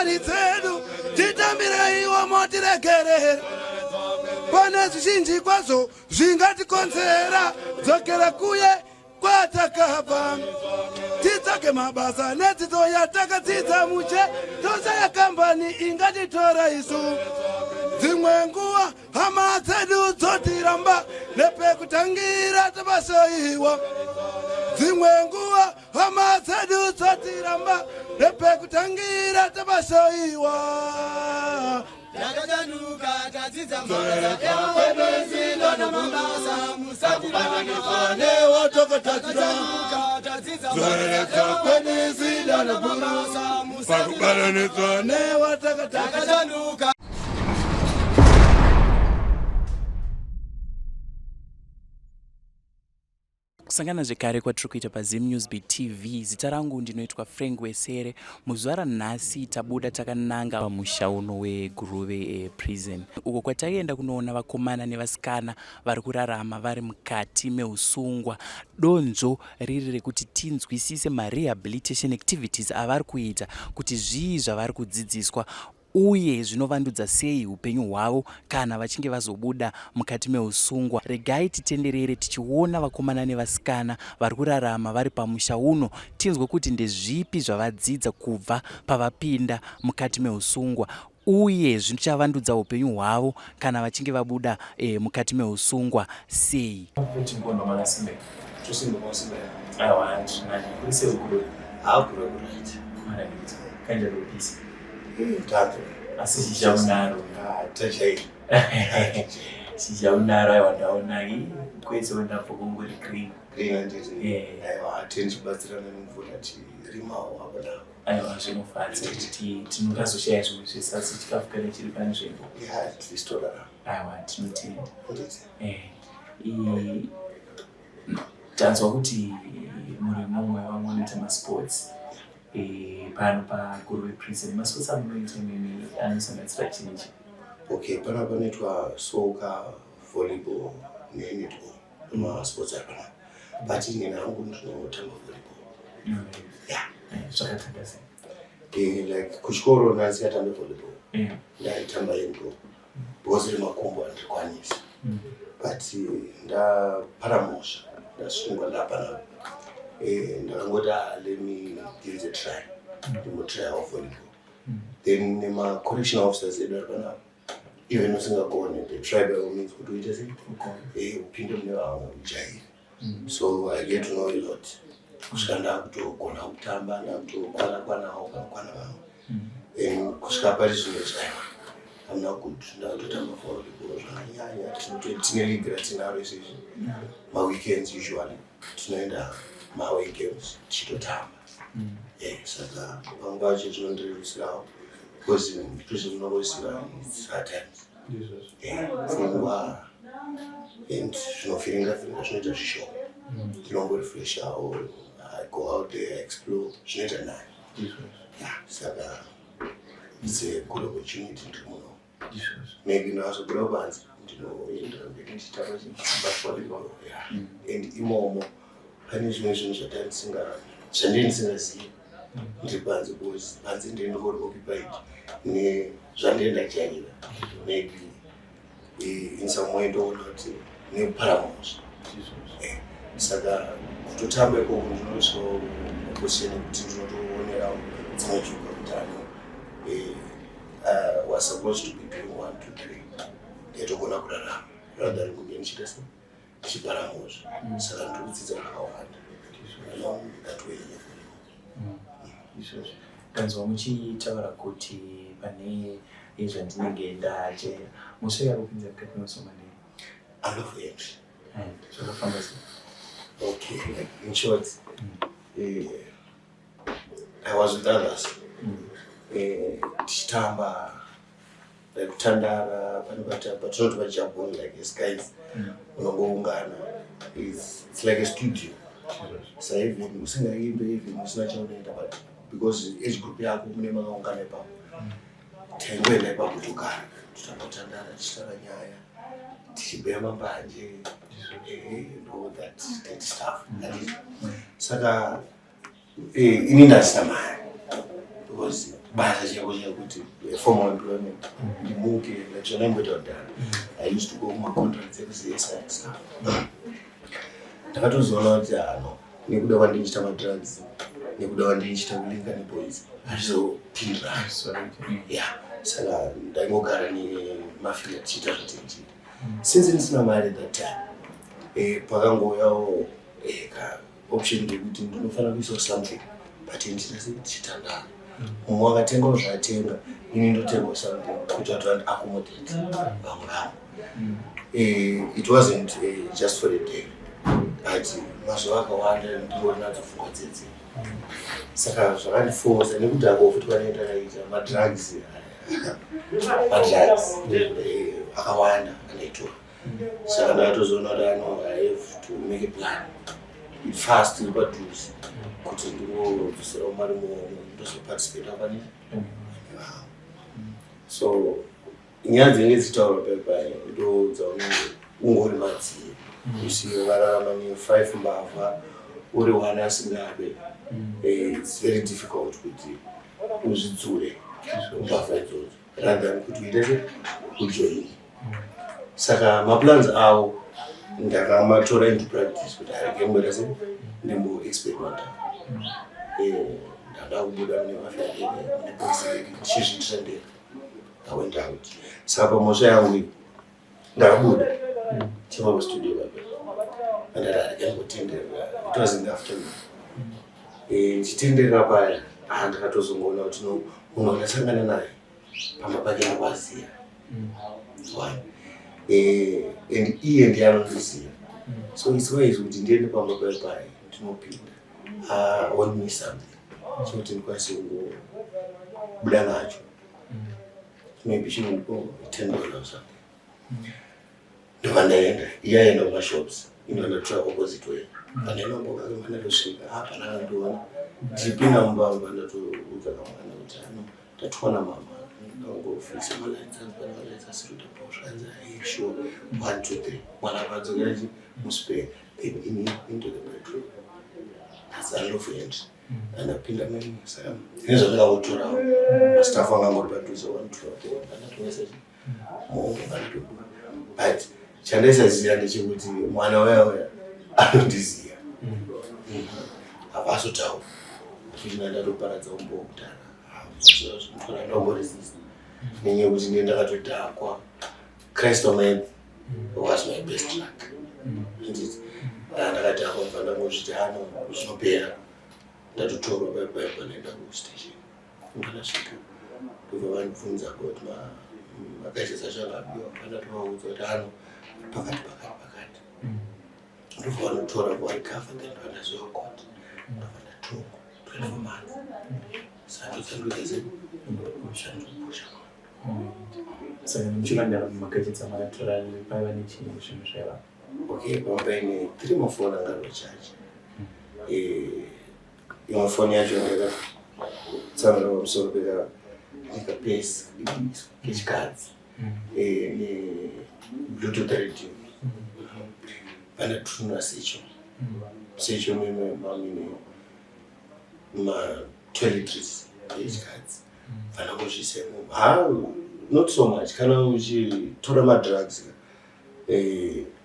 shamwari dzedu titambiraiwo motiregerera pane zvizhinji kwazvo zvingatikonzera dzokera kuye kwatakabva titsvake mabasa nedzidzo yatakadzidza muche tose yakambani ingatitora isu dzimwe nguva hama dzedu dzotiramba nepekutangira tabashoiwa dzimwe nguva hama dzedu dzotiramba nepekutangira tabashoiwa Yakajanuka tadzidza mabasa ewakwebezilo namabasa musatibanane watokotadzira tadzidza zoreka kwebezilo namabasa musatibanane watokotadzira kusangana zvekare kwatiri kuita paZim Newsbeat TV. Zita rangu ndinoitwa Frank Wesere. Muzuva ranhasi tabuda takananga pamusha uno weGuruve prison uko kwataienda kunoona vakomana nevasikana vari kurarama vari mukati meusungwa. Donzvo riri rekuti tinzwisise marehabilitation activities avari kuita kuti zvii zvavari kudzidziswa uye zvinovandudza sei upenyu hwavo kana vachinge vazobuda mukati meusungwa. Regai titenderere tichiona vakomana nevasikana vari kurarama vari pamusha uno, tinzwe kuti ndezvipi zvavadzidza kubva pavapinda mukati meusungwa uye zvichavandudza upenyu hwavo kana vachinge vabuda mukati meusungwa sei. Asi chichaunaro chichaunaro aiwandaonai kwese wendapo kungori green aiwa tenichibatsirana nemvura tirimawo apo napo aiwa zvinofadza kuti tinokazoshaya zvimwe zvese asi chikafu kana chiri panzvimbo tistorarama aiwa tinotenda tanzwa kuti muri mumwe vanoita masports pano paGuruve prison. Masports amunoita mimi anosanganisira chinji? Okay, pana panoitwa soccer, volleyball nenetball masports apana, but ine hangu ndinotamba volleyball. Zvakatanda sei? Like kuchikoro nanzi atamba volleyball ndaitamba handball because remakumbo andikwanisa, but ndaparamusha ndasungwa ndapana ndakangoti let me give it a try. Ndimotry of volleyball. Then nema-correctional officers edu ari panapa even usingagone they try by all means kuti uite sei upinde mune vamwe ujaire. So I get to know a lot kusvika ndakutogona kutamba ndakutokwana-kwanawo kanokwana vamwe kusvika pari zvinoti aiwa hamuna good ndakutotamba volleyball zvakanyanya. Tine league ratinaro izvezvi maweekends usually tinoenda maaway games tichitotamba. Saka vamwe vacho zvinondirerusirawo because prison unombosira hard times pfungwa and zvinofiringa zvinoita zvishoma tinongorefreshawo. I go out there, explore zvinoita nani. Saka it's a good opportunity ndiri muno. Maybe ndazobuda kubanze ndinoenda mberi ndichitamba volleyball and imomo pane zvimwe zvinhu zvandindisingazivi ndiri panze because panze ndinongori occupied nezvandienda chaira maybe in some way ndoona kuti neparamusha. Saka kutotamba ikoko ndinosvikawo maposition ekuti ndinotoonerawo dzimwe chuka kuti was supposed to be doing 1, 2, 3 ndaitogona kurarama rather than kunge ndichita sei ndichiparamusha. Saka ndinodzidza zvakawanda along that way. Tanzwa muchitaura kuti pane zvandinenge ndajaira muswera kupinza mukati meusungwa ndei? I love it. Zvakafamba sei? Okay, in short, I was with others. Tichitamba kutandara panopatamba tinoti pachijabhoni like as guys unongoungana. It's like a studio. So even usingaimbe even usina chaunoita but because age group yako mune makaungana ipapo taingoenda ipapo togara tutambotandara tichitaura nyaya tichibhema mbanje all that stuff. Saka ini ndasina mari because basa chako chakuti formal employment ndimuke lachona imbotodhana. I used to go kuma-contracts ekuCSI stuff. Ndakatozoona kuti ano nekuda kwandinchita madrugs nekuda kwandinchita kulinga neboys hazvizopindirana. Yeah, saka ndaingogara nemafika tichiita zvatinchita. Since ndisina mari that time pakangouyawo option ndekuti ndinofanira kuisawo something but ndichita sechitandaro. Mumwe akatengawo zvaatenga ini ndotengawo something kuti watu accommodate vamwe vangu. It wasn't just for a day but mazuva akawanda ndiro nadzo pfungwa dzedzi. Saka zvakandiforsa nekuti futi kwanoita kaita madrugs akawanda anaitora. Saka ndakatozoona kuti I have to make a plan fast iri padhuze kuti ndinobvisirawo mari ndozoparticipate pani. So nyaya dzinenge dzichitaurwa paipai ndo dzaunenge ungori madziri usiye vararama ne5 mbavha uri one asingade. It's very difficult kuti uzvidzure mbavha idzodzo rather than kuti uite kujoini. Saka maplans awo ndakamatora into practice kuti arekembera se ndimboexperimenta. Ndada kubuda nemafia chizvitrendera. I went out. Saka pamosha yangu ndakabuda chema mustudio baba andakambotendera. It was in the afternoon. Ndichitendera paya ndakatozongoona kuti munhu ndasangana naye pamabaki akwaziya. And iye ndiye anondiziya. So it's wise kuti ndiende pamba paya ndinopinda. I want me something. So kuti ndikwanise kubuda nacho. Maybe she will go $10 or something. Ndokandaenda iyaenda kumashops inondotora opposite way. Pandinomboka kemana ndosvika apa ndakandoona ndipinda mumbamba ndatoudza kamwana kuti ano ndatoona mama ndangofisa malainzi anzipanaalainzi asikuita posvanza sure 1 2 3 mwana akadzokera muspain then into the bedroom. That's a love end. Andapinda mimi saka izvo ndakautorawo mastaff angangori padhuze 1 2 andatoesa but chandaisaziva ndechekuti mwana waya anondiziya havazotaura kuti ndatoparadza umbo wekutana ndomboresista nenyaya yekuti ndiye ndakatodhakwa. Christ man was my best track. Ndakadhakwa mva ndangozviti hano zvinopera ndatotorwa paipai naenda kustation. Ndakasvika ndobva vandibvunza kuti makaita sezvakabiwa pandatovaudza kuti hano pakati ndobva vanotora kuvarikavha then vandaziva kuti ndobva ndatonga 12 months. Saka ndotsandukaze ndoshandopusha. Saka muchikandara mumakachitsa makatora paiva nechini zvinhu zvaiva. Okay, paine 3 mafoni angarochaji. Imwe foni yacho ndakatsamira pamusoro nekapesi kechikadzi nebluetooth radio. Pandatunura secho mamine matoiletries echikadzi vandangozvisemo. Not so much. Kana uchitora madrugs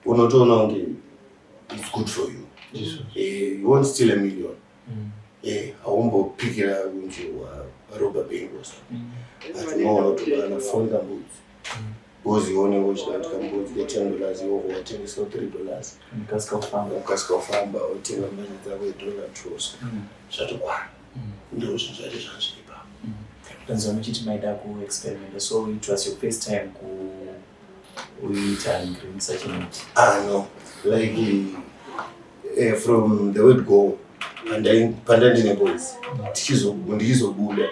unotoona kunge it's good for you. You won't steal $1 million. Haumbopikira kunje waroba bank or something. But unoona kuti kana phone kambudzi bozi one uchida kuti kambudzi $10 iwo watengesa $3 ukasika ufamba utenga mali dzako $2 zvatokwana. Ndizvo zvati zvanzvipa. Tanzania muchiti maida kuexperimenta, so it was your first time kuita green such a note? No, like from the word go and pandandine boys ndichizobuda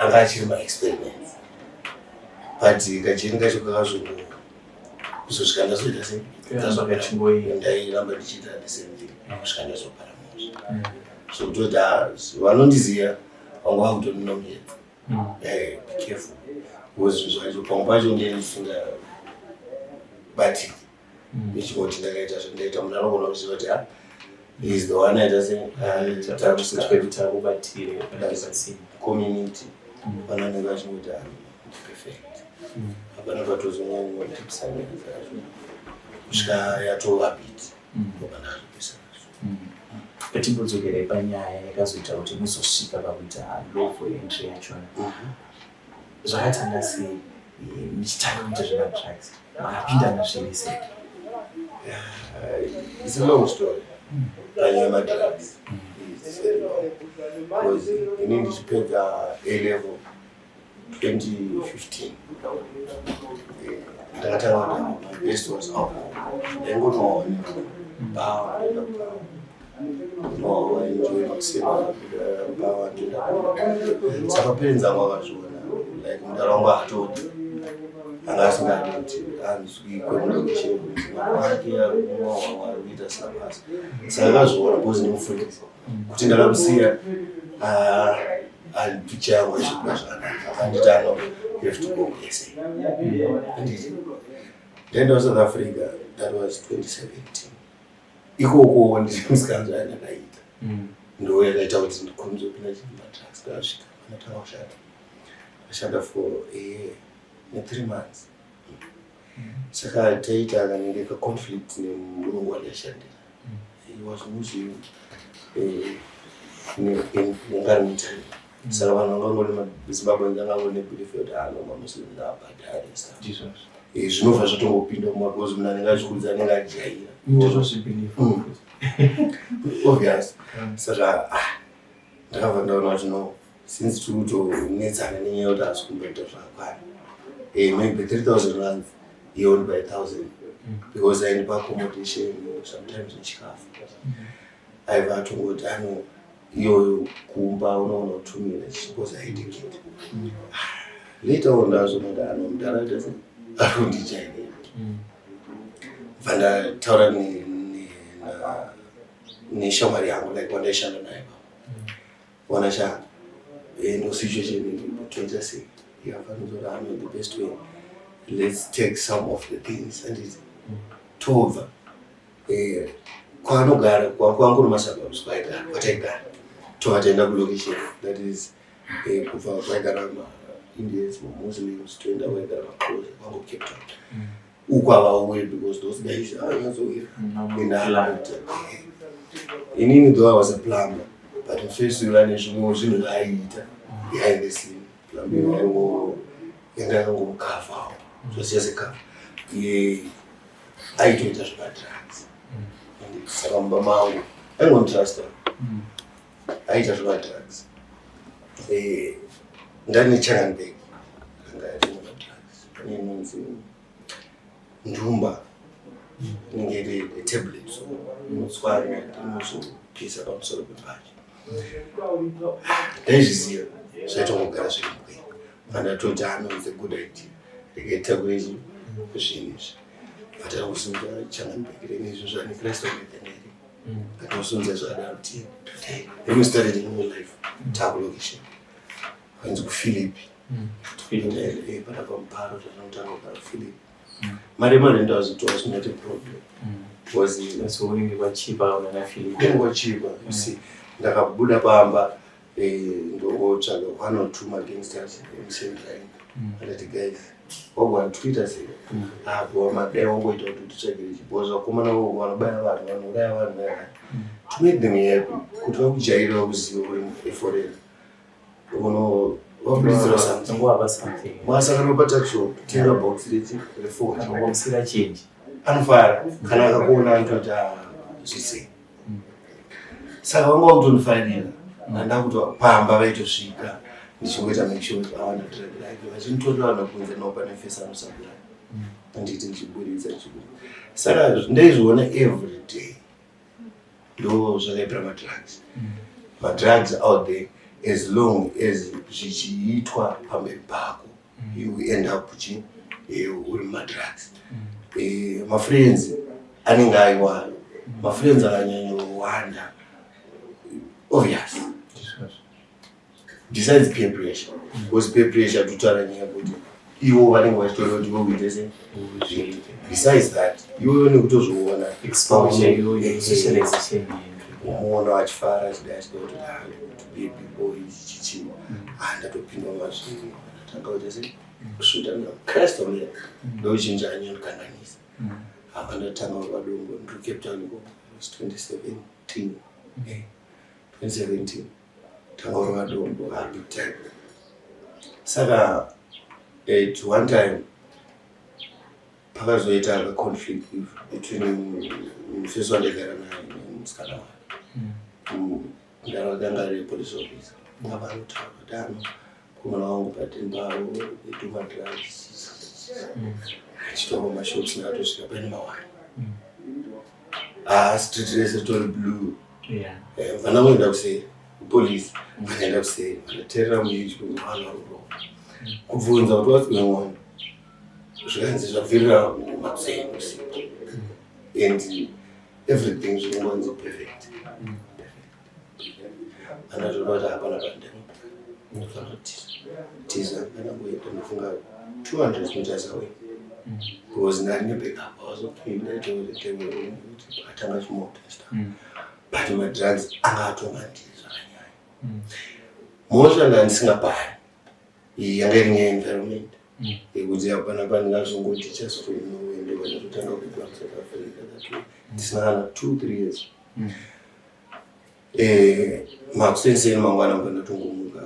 anga achiri maexperiments but kacheni kacho kakazongo kuzosvika ndazoita ndairamba ndichiita the same thing kusvika ndazoparamusha. So kutoti vanondiziya vanga vakutondinomedza. Be careful because zvacho pamwe pacho ndisinga but ndichingoti ndakaita zvandaita munhu anogona kuziva kuti He's the one that doesn't community. Vanenge vachingoti perfect. Hapana patozonyanya kutipisa kusvika yatova bit. Patimbodzokera panyaya yakazoita kuti muzosvika pakuita lawful entry yachona. Zvakatanga sei michitanga kuita zvemadrugs? Makapinda nazviri sei? It's a long story. Panyaya madrugs. It's very long. Because inini ndichipedza A-level 2015. Ndakatanga kuti my best was up. Ndangotoona bawa no, I enjoy kusema bawa ndida. Saka penza mwakazviona. Like ndarongwa hatodi. Angasingati anzwi kwemulokisheni mwake yakuita sabasa. Saka akazviona because ndimufundisi. Kuti ndakamusiya andichangwa zvikwa zvakanaka. Anditi ano, you have to go SA. Then I was South Africa, that was 2017. Ikoko ndimusikanzwa ndakaita. Ndo yakaita kuti ndikhomuzopinda chimudrugs ndasvika panatanga kushanda. Ndashanda for a year and 3 months. Saka taita akanenge conflict nemurungu wandashandira. He was Muslim in Ngarmitani. Saka vanhu vangangoni maZimbabwe ngangangoni belief yoti maMuslim ndabhadhari stuff. Jesus. Zvinobva zvatongopinda mumagozi munhu anenge achikudza anenge ajaira. Ndozvozvibelief. Obvious. Saka ndakabva ndaona kuti no, since tiri kutonetsana nenyaya yekuti hasi kumboita zvakakwana. Maybe 3,000 rands, he owned by 1,000. Because I need accommodation, sometimes in chikafu. I've had to go down, iyoyo kumba unoona kutumira because I had a kid. Later on ndazoona mudhara atondijaira. Vandataura neshamwari yangu like wandaishanda naye. Wanashanda. No situation told say, yeah, the best way. Let's take some of the things and it's over. Kwanogara, kwangu masababs kwaita, kwataigara. Tovatenda kulokisheni, that is kuva kwaigara Indians, Muslims, toenda kwaigara close, kwangu Cape Town. Ukwa weird because those guys are not so weird. Inini though I was a plumber, but in face you learn zvinhu zvaiita behind the scene. Plumbing yanga cover. Just as a cover. Aitoita zvakadrugs. Saka mumba mangu aingonditrasta. Aita zvakadrugs. Ndani neChanganbeg anga aita drugs. Pane inonzi ndumba. Inenge iri tablet so unotswanya inozopisa pamusoro pembaji. Ndaizviziva zvaitongogara zviri mukwenyu. Vandatoti it's a good idea. Ndikatakura zvinhu izvi. Vatara kusunga Changanbeg nezvinhu zvaneKristu Metheneri. Ndatosunza zvadaro kuti let me start a new life. Takulokisheni. Hanzi kuPhilippi. Pana pamuparo zvatinotanga kugara kuPhilippi. Mari ndazoti was not a problem. Was so unenge kwachipa una Philippi. Kwachipa. You see. Ndakabuda pamba ndotsvaga 1 or 2 gangsters emusendrai. Andati guys, wagwa Twitter sei. Hapo madai wangoita kuti titsvagire chibozo vakomana vanobaya vanhu vanouraya vanhu to make them happy. Kuti vakujaira vakuziva uri foreign. Wabuditsira something. Mwasaka nopata shop, tenga box refund. Ngomsira change. Anofara kana akakuona anototi zvisei. Saka vanga vakutondifanira. Nandakuti pamba vaitosvika. Ndichingoita make sure kuti awana drug life. Vachinditora vanhu kunze nopa nefesa anosabira. Anditi ndichiburitsa chikuru. Saka ndaizviona every day. Ndo zvakaipira madrugs. Madrugs out there. As long as zvichiitwa pamberi pako, you end up uri madrugs. My friends anenge aiwanda. My friends akanyanya kuwanda. Obvious. Besides peer pressure. Because peer pressure tutaura nyaya kuti ivo vanenge vachitora kuti vokuita sei. Besides that, ivo nekutozviona exposure, socialization. umuona wachifara chidai kuti baby boy chichima ndatopindwa mazviri tanga kuti sei kushuta Christ omwe ndochinja anyokanganisa apa ndatanga kwadongo ndiri Cape Town ko 2017 tanga kwadongo big time saka at one time pakazoita a conflict between mfeso wandegara naye nemusikana wake ndarakanga ari police officer avanotaura kuti ano kumwana wangu patembavo etuma drugs achitova mashots neatosvika pane mawani street rese tori blue vana voenda kuseri police vanaenda kuseri vanateerera muichi mwana waruro kubvunza kuti what's going on zvikanzi zvabvirira makusei usiku and everything zvinonzi perfect anatoda kuti hapana pandemo ndofana kutiza kana kuenda ndofunga 200 meters away because ndari nebackup awazopinda itokuti atanga chimota but madrugs anga atongandiza zvakanyanya moshanga ndisingapari yanga iri nyeenvironment yekuti hapana pandingazongoti just for uende vanatotanga kuibva South Africa that way ndisina kana 2-3 years makusenseni mangwana mbandatongomuka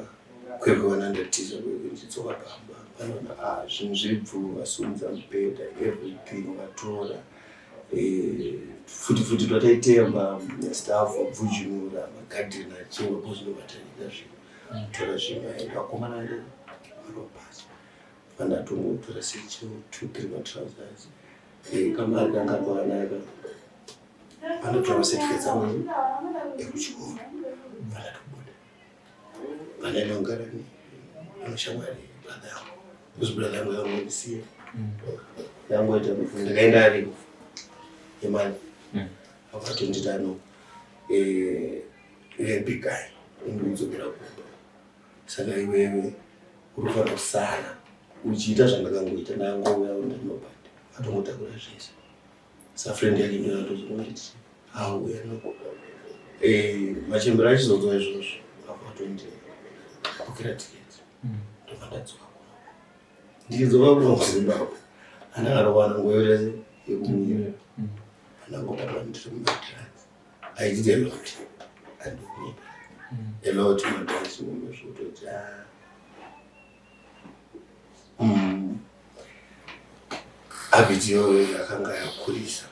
kwekuwana ndatiza kwekunditsoka pamba panoona zvinhu zvibvu vasunza mubhedha everything vatora futi twataitemba staff wabvujunura magadhini achingwa pozvinovatarika zvinhu tora zvinhu aenda vakomana maropasi pandatongotora secho 2-3 matrousers kamari kanga kawanaka panotora certificates amweni ekuchikoro pandatobuda panaenda kugara anoshamwari brother yangu kuzi brother yangu yangondisiya yangoita ndakaenda ari emani akatonditano big guy indikudzokera kumba saka iwewe urikufana kusara uchiita zvandakangoita ndangouya ndinobata atongotakura zvese safriend yake ndoatozongonditi auya noko machembero achizodzwa izvozvo akatondibukira tiketi ndobva ndadzoka ndichidzoka kuno kuzimbabwe andakatowana nguva yose yekumira andangopatwa ndiri mumadrugs I did a lot andikunyika a lot madrugs mumezvototi habiti yoyo yakanga yakurisa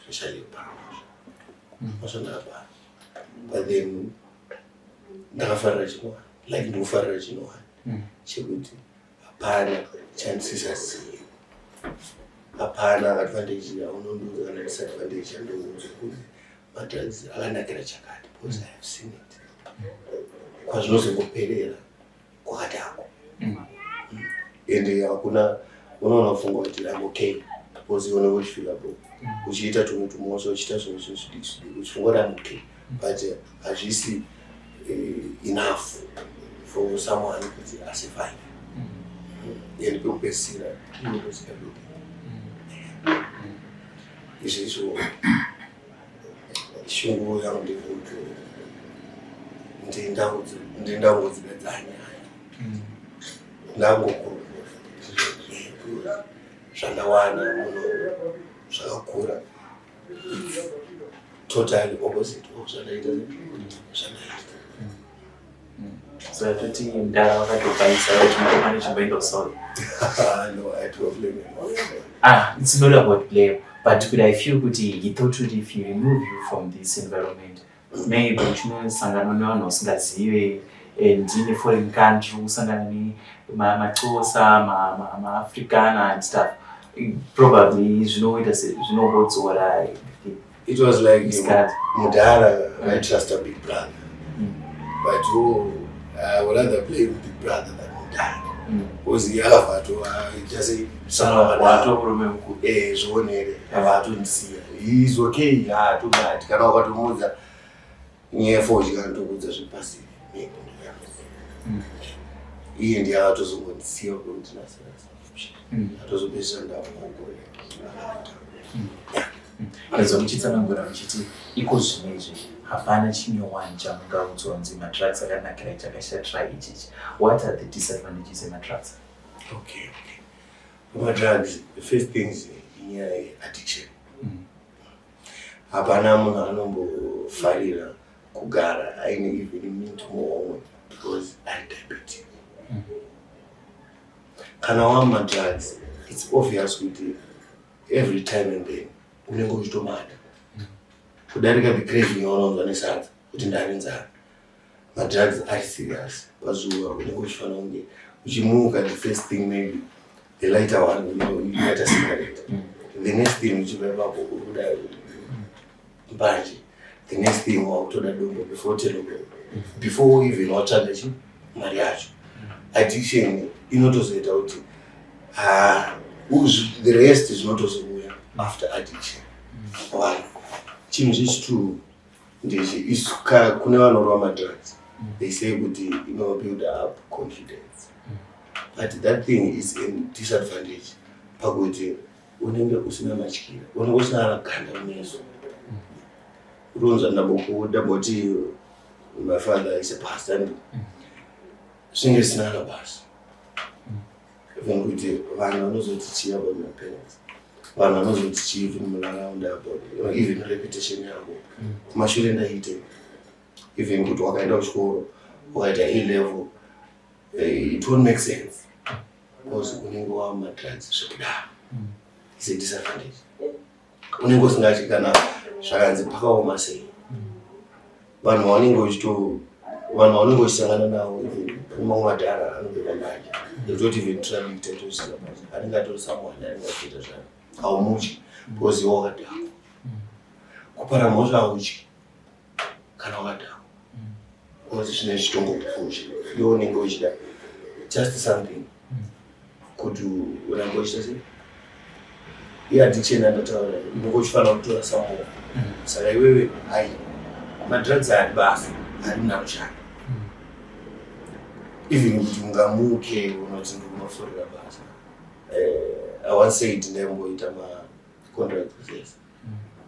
especially pamusha mashandakapara but then ndakafarira chinowani like ndikufarira chinowani chekuti hapana chandisisasiye hapana advantage yaunondoza kana disadvantage yandouza kuti madrugs akanakira chakati because I have seen it kwazvinozongoperera kwakatako and hakuna unoona kufunga kuti I'm okay because you know which feel bro uchiita tumwe tumoso uchiita zvose zvidiki uchifunga kuti I'm okay but hazvisi enough for someone kuti asurvive and pekupedzisira inozika izvizvo shungu yangu ndekuti ndindangodzidza nyaya ndangokurukuza zvandawana muno zvakakura totally opposite of zvandaita zvandaita so atoti ndara wakatokwanisa kuti mukopane chimboenda kusolo. No, I had to blame him. It's not about blame, but could I feel kuti he thought that if he remove you from this environment maybe uchinosangana nevanhu usingazive and in a foreign country usangana nemaxhosa maafricana and stuff probably zvinobodzora. It was like Mudara, I trust a big brother. But I would rather blame big brother than Mudara. Because he have to just say, he's okay, too bad. Can over to Muza near 40 and to Muza Pasi. He and the others would see a good. That was a business. Rezo muchitsanangura muchiti iko zvinezvi hapana chinyowani chamungaudzonzi madrugs akanakira chakashatira ichichi. What are the disadvantages emadrugs? Okay. Drugs, the first thing is addiction. Hapana munhu anombofarira kugara aine even minute muhomwe because I'm diabetic. Kana wamwa drugs, it's obvious kuti every time and then unenge uchitomada kudarika the craving yaunonzwa nesadza kuti ndane nzara. Madrugs are serious. Pazuva unenge uchifanira kunge uchimuka, the first thing maybe the lighter one, you light a cigarette. The next thing uchibva kuda mbanje. The next thing wakutoda dombo before even watsvaka mari yacho. Addiction inotozoita kuti the rest is not zvinotozouya after addiction. One, chinhu chechitatu ndezve kune vanorwa madrugs, they say kuti build up confidence, but that thing is a disadvantage pakuti unenge usina matyira, unenge usina ganda mumeso. Runza ndamboti my father is a pastor and zvinenge zvisina basa. Even kuti vanhu vanozotichiya about my parents, vanhu vanozotichiya even munharaunda about even reputation yavo. Kumashure ndaite even kuti wakaenda kuchikoro wakaita A-level, it won't make sense because unenge wamwa drugs zvekudaro. It's a disadvantage. Unenge usingatyi kana zvakanzi pakaoma sei. Vanhu vanenge uchisangana navo pane mamwe madhara anobva mbanje. They don't even try to tell you something. Anenge atori someone anenge achiita zvavo. Haumuchi because iwe wakadhakwa. Kupara mhosva hauchi kana wakadhakwa. Because zvine zvitongokukusha. Iwe unenge uchida just something kuti unenge uchida sei. Addiction andataura unenge uchifanira kutora sample. Saka iwewe hai madrugs haadi basa, harina kushanda. Even kuti ungamuke unoti ndinoforera basa. I once said ndemboita ma-contract process.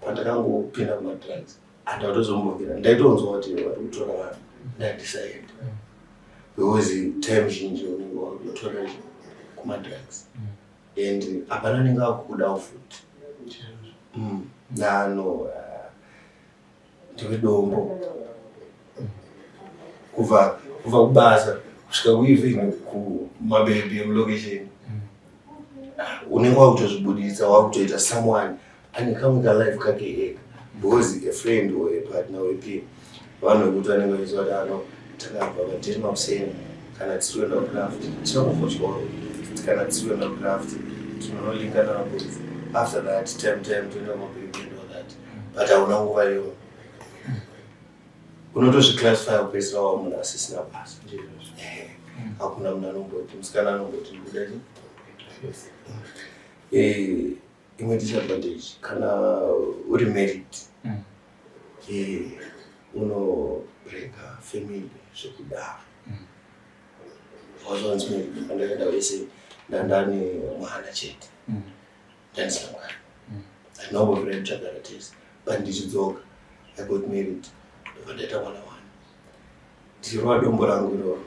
Pandakangopinda kuma-drugs, handatozombobvira. Ndaitonzwa kuti vari kutora vanhu. Ndadecide. Because time zhinji unenge wakutora kuma-drugs. And hapana anenge akukudawo futi. Nano ndiwe dombo. Kubva kubasa kusvika kuivhini kumabhebhi emulokesheni. Unenge wakutozvibudisa, wakutoita someone ane kamwe kalife kake ega. Because a friend or a partner wepi vanhu vekuti vanenge vachiziva kuti ano takabva madheni makuseni kana tiri kuenda kucraft tinongofa chikoro, kana tiri kuenda kucraft tinonolingana nabozi. After that time toenda kumabhebhi and all that, but hauna nguva iyoyo. Unotozviclassify kupedzisira wamunhu asisina basa. Hakuna munhu anomboti musikana anomboti kudachi. Imwe disadvantage kana uri married, unobreka family zvekudaro. Wazonzi married, andakaenda wese ndandane mwana chete, ndandisina mwana. Ndinombobvira kutsvagara tese, but ndichidzoka I got married. Ndaita mwana wani. Ndichirwa dombo rangu iroro.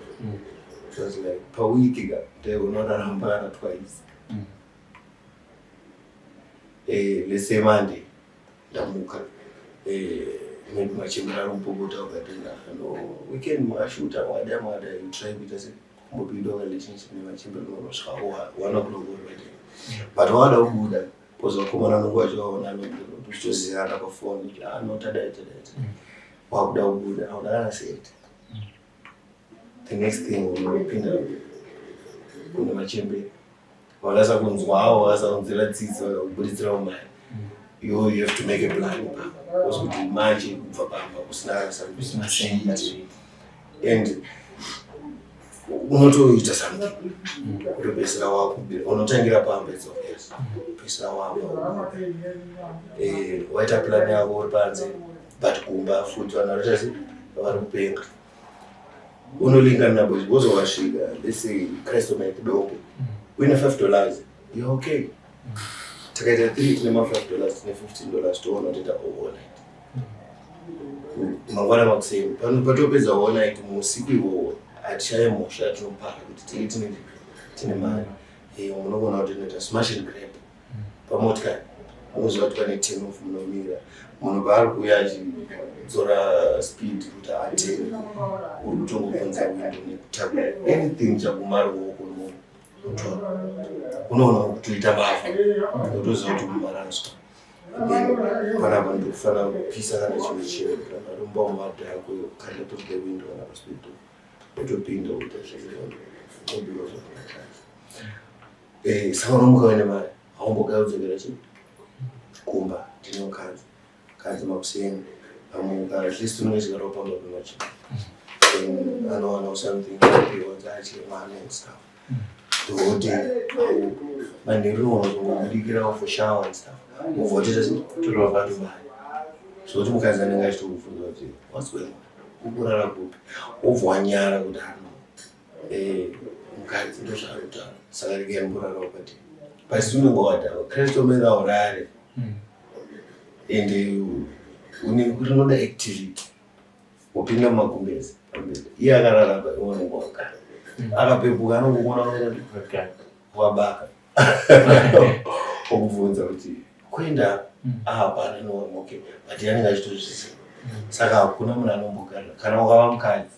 It was like per week unoraramba twice. Let's say Monday, ndamuka. Maybe machembera rumpogota ukatenda. Weekend mwashuta mwada you try kuita se kumbobuild relationship nemachembera unosvika 1 o'clock already. But wada kubuda pozokumana nokwachoona nokutoziyana pafoni anotada. Wakuda kubuda haudana seti. The next thing unopinda kune machembera. Wakasa kunzwa hao, wakasa kunzira tsitsi, wakubuditsira umai. You have to make a plan. Because kuti manje kubva pamba kusina something. And unotoita something. Kupesera wako unotangira pamba, it's obvious. Pesera wako. Waita plan yako uri panze, but kumba futi vanoita sei vari kupenga. Unolingana nabo wozowasvika, let's say Kristo maikudombo. Win $5, you're okay. takaita 3 nema $5 ne $15 toona kuti overnight mangwana makuseni patopedza overnight musiku iwowo atishaye mhosva tinopara kuti tine mari unogona kuti inoita smash and grab pamotikari munoziva kuti pane 10 of munomira munhu paari kuuya achidzora speed kuti ateni uri kutongobvunza windo nekutakura anything chakumari ruoko rwomunhu utora unoona kutoita bavha utoziva kuti mumaranswa panapa ndokufana kupisa kana chimwe chiro romba mumadha yako kanda through the window kana paspeed utopinda kuita zvee saka unomuka wene mari haumbogarudzokera chii kumba ndine mukadzi makuseni amuka at least unoisgara pamba pemachino anowana something apiwanza mwana and stuff kuti manheru unozongobudikirawo for shower and stuff uvoteta torova Dubai zvoti mukadzi anenge achitokubvunza kuti what's going on ukurara kupi wobva nyara kuti mukadzi ndozvaarutaura saka regai mborarawo pati pasi unenge wadhava kristomenga urare ende kuti unoda activity upinda mumagumbezi iye akararaba iwonenge wakara akapepuka anongokona wabaka okubvunza kuti kuenda hapana nomoke but yanenge achitozviziva saka hakuna munhu anombogarira kana ukava mukadzi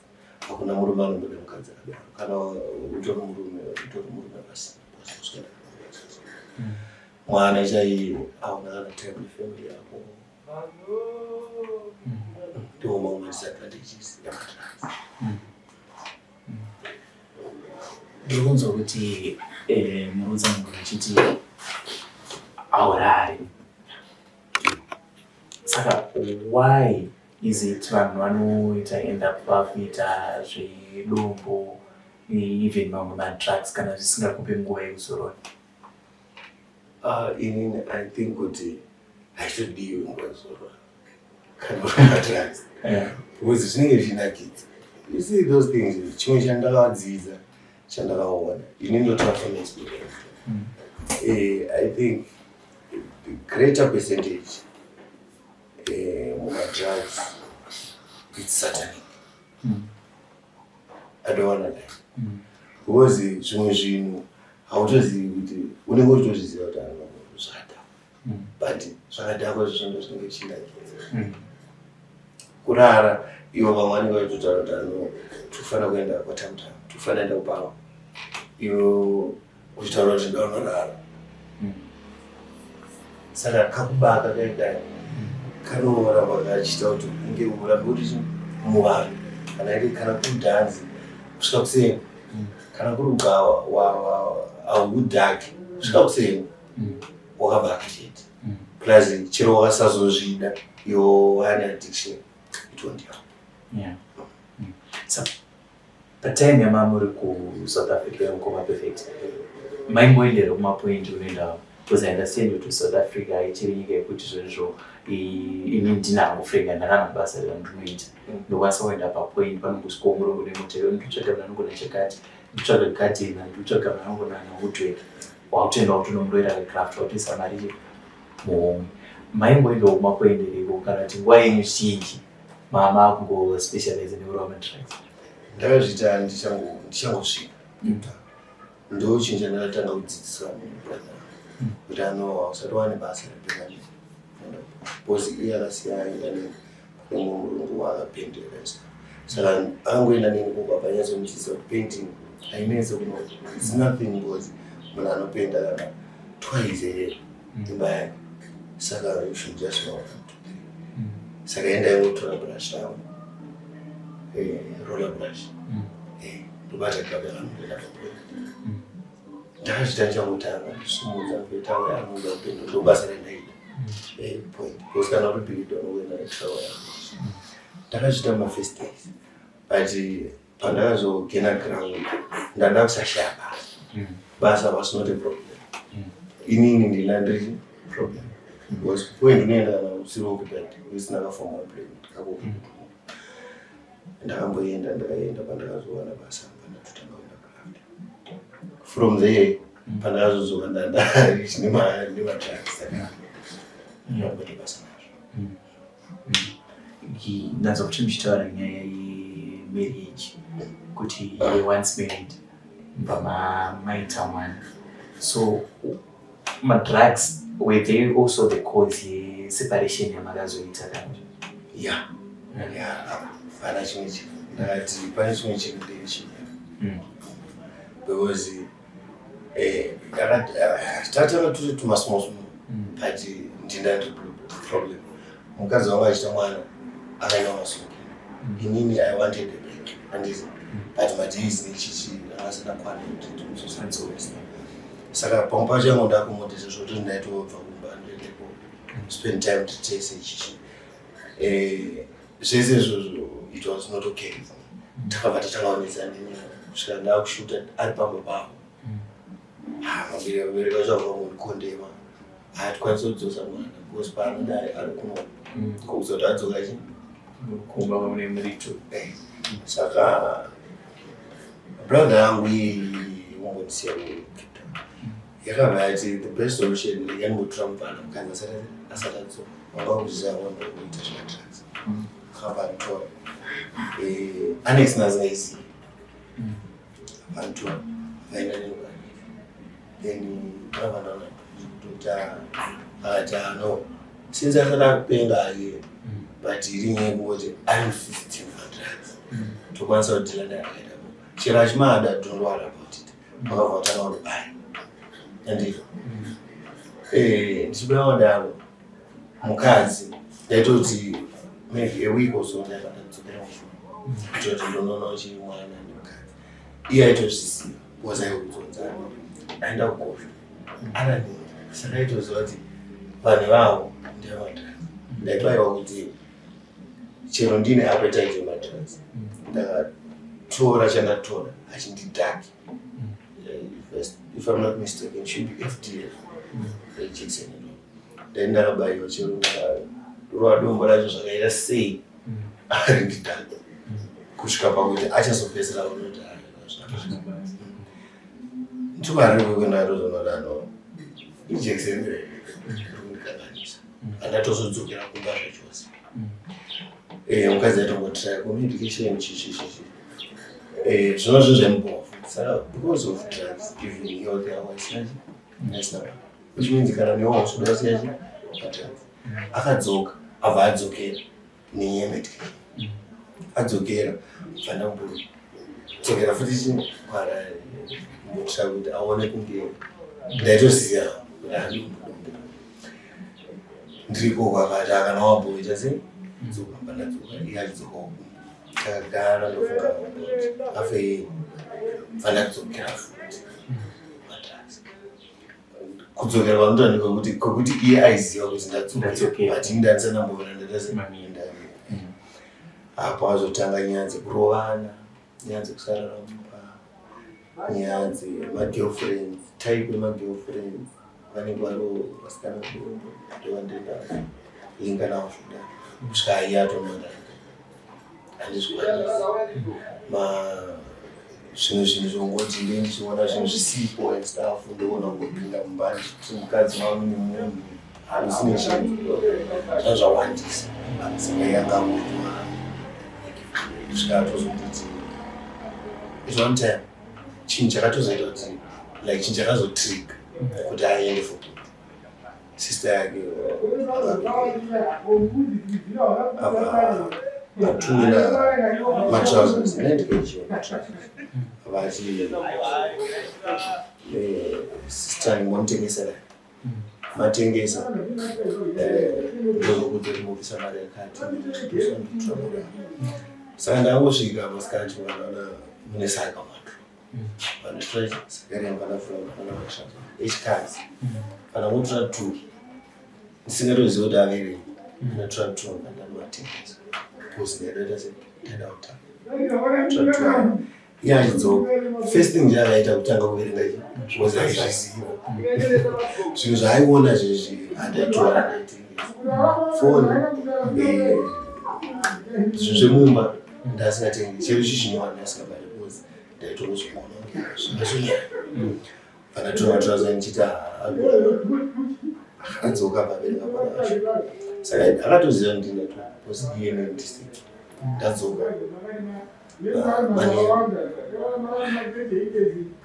hakuna murume anomboda mukadzi akadaro kana utori murume basi mwana chaiye hauna kana time nefamily yako ndiwo mamwe disadvantages yamatrans. Ndiri kunzwa kuti muudza munhu achiti aurari. Saka why is it vanhu vanoita end up vakuita zvedombo even mamwe madrugs kana zvisingakupi nguva yekuzorora? Inini I think kuti haitodiwi nguva yekuzorora kana uri madrugs because zvinenge zvinakidza. You see those things, chimwe chandakadzidza chandakaona inini ndotora from experience. I think the greater percentage drugs, it's satanic. I don't want to lie. Because zvimwe zvinhu hautozivi kuti unenge uchitozviziva kuti anozvada but zvakadhakwa zvinhu zvinenge zvinakidza. Kurara ivo vamwe vanenge vachitotaura kuti tofana kuenda kwatamutamu tofana kuenda kupamba ivo uchitaura kuti ndaunorara saka kakubaka kaidai kanoramba kachita kuti unge urambe uri muvanhu kana kuri dhanzi kusvika kuseni kana kuri ugawa haudhaki kusvika kuseni wakabaka chete plus chero wakasazozvida iwo wane addiction itondiwa. So patime yamamuri ku-South Africa yomukoma perfect maimboendera kumapoint unoendawo because I understand kuti South Africa ichiri nyika yekuti zvezvo ini ndinangofrenga ndakana basa randinoita ndokwanisa kuenda papoint panongosvika murongo nemutero nditsvaga vanongona chakati nditsvaga gadhena nditsvaga vanongona woodwork wakutoenda kutonomuroera craft watoisa mari muhomwe maimboendawo kumapoendereko kana kuti nguva yenyu zhinji mama kungospecialize neurawa madrugs? Ndakazviita ndichangosvika ndochinja ndakatanga kudzidzisa munhu kuti usati wane basa repekani because iye akasiya aenda nemumwe murungu waakapendera saka angoenda neni kobabanyatsomuchidzisa kuti painting hainese kuno it's nothing because munhu anopenda kana twice imba yake saka you should just know saka endai ngotora brush yangu roller brush ndobata gaba ranguenda papoint ndakazvita ndichangotanga ndisumudza mvetawo yangu ndapenda ndobasa rendaita point because kana uri bhilidwa nokuenda netawo yangu ndakazvita mafirst days but pandakazogena ground ndanda kusashaya basa was not a problem. Inini ndina ndiri problem because point unoenda kana usiri occupied usina kaform employment kako ndakamboenda ndakaenda pandakazowana basa ndakatotanga kuenda craft from there pandakazozoka ndandari nema-drugs saka ndinomboti basa nazvo. Ndanza kuti muchitaura nyaya yemarriage kuti once married maita mwana, so madrugs were they also the cause yeseparation yamakazoita kanje? ya pana chimwe chinhu ndakati pane chimwe chinhu ndeichinya because tatanga turi tumasmall but ndinda problem. Mukadzi wangu achita mwana akaenda masungiro, inini I wanted a break handisi, but madays nechichi akasana kwana kuti ndimuzosadzowesa. Saka pamwe pacho yangu ndakumudisa zvoti ndaitobva kumba ndoendepo spend time titese ichichi. Zvese izvozvo it was not okay. Takabva tatangaonesa nini kusvika ndakushuta ari pamba pavo. Vabereki vacho vangondikondema, hatikwanisi kudzosa mwana because paanodai ari kuno kuzoti adzoka kumba mune murito. Saka brother yangu wangondisiya yakabva yati the best solution yangotora mubvana mukadzi asati adzoka vangakuziva wandokuita zvemadrugs. Akabva anditora anex nazingaizii vanditora vaenda nenguva then vanavanaona tota akati no since asada kupenga ake but iri nyaya yekungoti unsistem madrugs tokwanisa kudhila naye akaita chero achimada don't worry about it vakabva vatanga kuti bai andiko ndichibuda kudaro mukadzi ndaitoti maybe a week or so ndaifana kudzokera mushure kutoti ndonoonawo chiri mwana nemukadzi iye aitozvisiva because aikudzonzana aenda kukosha anani. Saka aitoziva kuti vanhu vavo ndevamadrugs. Ndaibayiwa kuti chero ndine appetite yemadrugs ndakatora chandatora achindidhaki. If I'm not mistaken, it should be FDF jekiseni ino. Then ndakabayiwa chero ndakarova dombo racho zvakaita sei ari ndidhaki kusvika pakuti achazopedzera unoti ndikwari kwekwendatozonodano ijekiseni rikundikakanisa andatozodzokera kumba zvachose. Mukadzi aitongotira communication chichichichi zvinozvo zvembovhu. Saka because of drugs even health yavo isina which means kana newo usoda siyachi madrugs akadzoka abva adzokera nenyaya medication adzokera fana kudzokera futi chini kwara mutira kuti aone kunge ndaitoziya ndiriko kwakati akana wabhoita sei dzoka pandadzoka iye achidzoka takagara ndofunga afe fana kudzokera futi madrugs. Kudzokera kwanotowanikwa kuti iye aiziva kuti ndadzokera but ndandisandambovana ndatasemamindani. Apo azotanga nyaya dzekurovana, nyaya dzekusarara mumba, nyaya dzemagirlfriends, type yemagirlfriends vanenge vari vasikana ndovandenda linga navo zvoda kusvika iye atonora handizvikwanisi zvimwe zvinhu zvongoti ndenge ndichiona zvinhu zvisipo and stuff ndoona kungopinda mumba ndichiti mukadzi wavo nemunhu usine chinhu zvazvawandisa saka yangangoitwa kusvika atozonditi it's one time chinhu chakatozoita kuti like chinhu chakazotriga kuti aende for good. Sister yake atumira matrousers nendikechiona vati sister montengesera matengesa ndozokuti rimuvisa mari yakati saka ndangosvika masikati vanaona mune saka matro vanotora sakarem vanafuravanavashata echikadzi kana motora 2 ndisingatoziva kuti avere natora 2 vandanovatengesa because ndaida sedadautano iye achidzoka first thing ndiyakaita kutanga kuverenga was aizviziva zvinhu zvaaiona zvezvi handaitora ndaitengesa foni zvinhu zvemumba ndasingatengesi chero ichi chinova ndaisingabari because ndaitongozvimona zvazvonyaya Panatora trouser nchita adzoka pabereka panacho. Saka akatoziva kuti ndine posiyene district. Ndadzoka.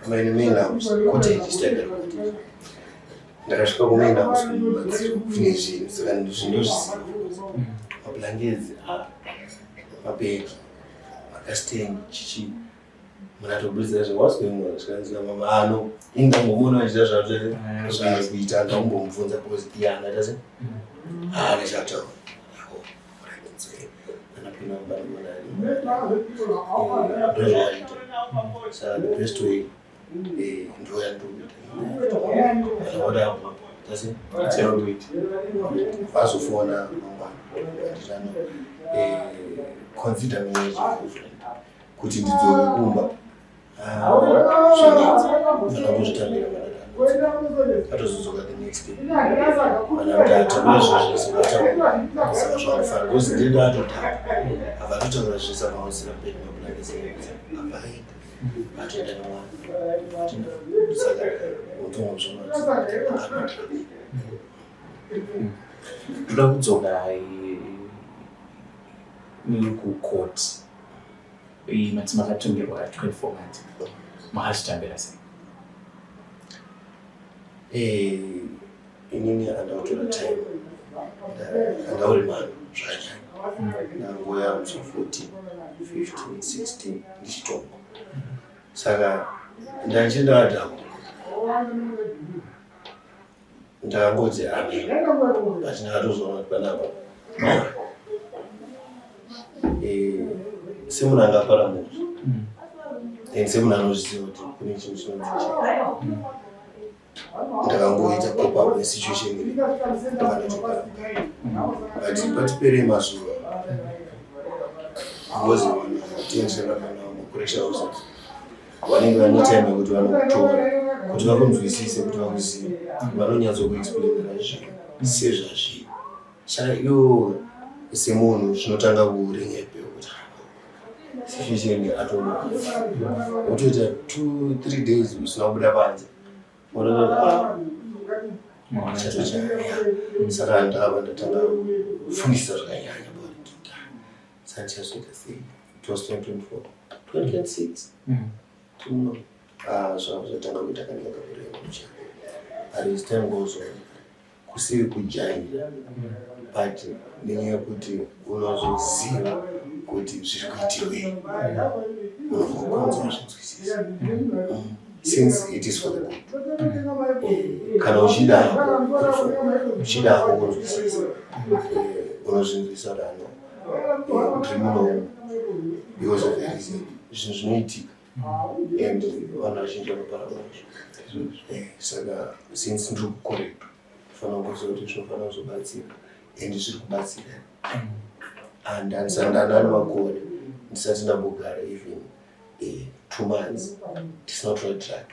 Main house cottage style. Ndakasvika kumain house kune zvinhu saka ndozviziva. Mablankets, mabhegi, makastengi chichi. Munatobudisa zvino what's going on? Zvikanzika mama no ingangomona achita zvazvo kuita ndambomubvunza because iyana tase. Nechataura. Anapinda mubani so the best way ndo yandokuita. Whatever. Tase. Tell me. Vasofona mangwana. Consider me as a friend. Kuti ndidzoke kumba zvinazvitambira atozodzoka the next day manamutatabira zvazvesaka zvakufara because ndendo atotaka avatotaura zvese amausira mberi mabulakeseapaenda atoenda nemwana saka mutomozvonati ndoda kudzoka kucourt mati makatongerwa 24 months makazvitambira sei? Inini andautora time andauri mano zvanyanya nangoya muso 14 15 16 ndichitonga saka ndachienda adhamu ndakangoti amen but ndakatozoona kuti panapa semunhu angapara munhu and semunhu anozviziva kuti kune chinhu chinonzicha ndakangoita pop up nesituation iri ndakanatopara but patipere mazuva because tension vanhu mapressure ose vanenge vane time yekuti vanokutora kuti vakunzwisise kuti vakuzive vanonyatsokuexplainera zvinhu sezvazviri saka iwo semunhu zvinotanga kuringepe kuti situation atona utoita 2-3 days usina kubuda panze saka ndakabva ndatanga kufundisa zvakanyanya sanchazvika sei it was 2024 2026 zvavo zvatanga kuita kanaka kurengucha as time goes on kusiri kujaira but nenyaya yekuti unozoziva kuti zviri kuitirwei unozokonza zvinzwisisa since it is for the good kana uchidako kunzwisisa unozvinzwisisa rano ndiri muno because of the reason zvinhu zvinoitika and vanhu vazhinji vanopara nazvo saka since ndiri kukoreka fanira kuziva kuti zvinofanira kuzobatsira and zviri kubatsira and handisandana nemakore ndisati ndambogara even 2 months ndisina kutora drug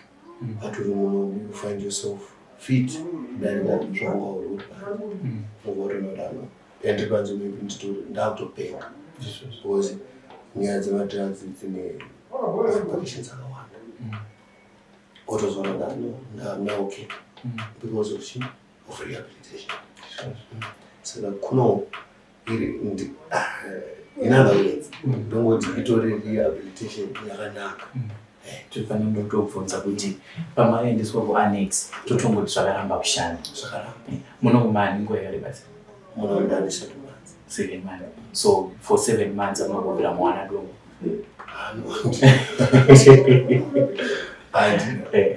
but uri muno you find yourself fit kudarika zvanga uri pano nokuotonodano and panze maybe ndakutopenga because nyaya dzemadrugs dzine applications akawanda otozoona dano ndaokay because of rehabilitation saka kuno in other words ndongoti itori rehabilitation yakanaka tofanira kutobvunza kuti pamaendeswa kuannex totongoti zvakaramba kushanda zvakaramba munokumani nguva yakareba sei? munoundani 7 months 7 months so for 7 months amunongobvira mwana dongo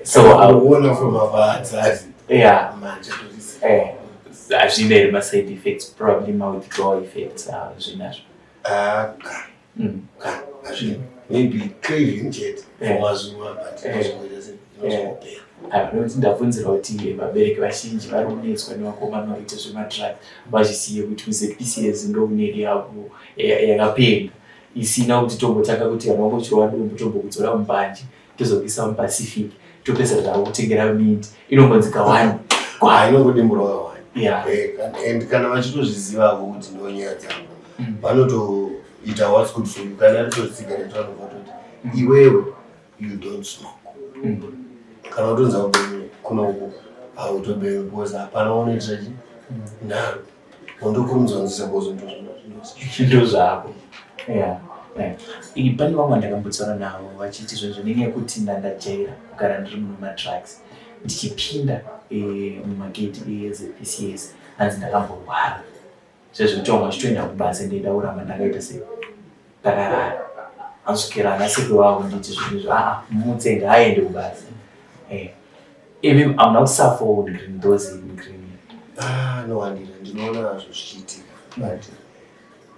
so auona from abadzadzi manje hazvina maside effects probably mawithdrawal effects zvinazvo hazvina maybe craving jet for mazuva but inozopera ndabvunzira kuti vabereki vazhinji vari kunetswa nevakomana vanoita zvemadrug vazvisiye kuti kuzepcs ndouneri yavo yakapenda isina kuti tombotanga kuti vanhu vangochirowa dombo tombokudzora mubanje tozokuisa mupacific topesa zvavo kutengera mindi inombonzika 1 inongodemburwa and kana vachitozvizivavo kuti ndonyaya dzavo vanotoita what's good for you kana ritocigarette vanovatoti iwewe you don't smoke kana utonza ubenyu kunoku autobekuboza hapana unoitira chi ndaro undokurumdzanzisa bozo ndo zvako. Pane vamwe ndakambotaura navo vachiti zvezvo nenyaya yekuti ndandajaira kugara ndiri mumatrucks ndichipinda mumagedhi eZPCS hanzi ndakamborwara zvezvo kuti vamwe vachitoenda kubasa ndeida kuramba ndakaita sei ndakarara asvikira anasekuru wavo nditi zvinhu mumutse ngaaende kubasa. Imi hamuna kusafawo green those green nowandira ndinoona nazvo zvichiitika but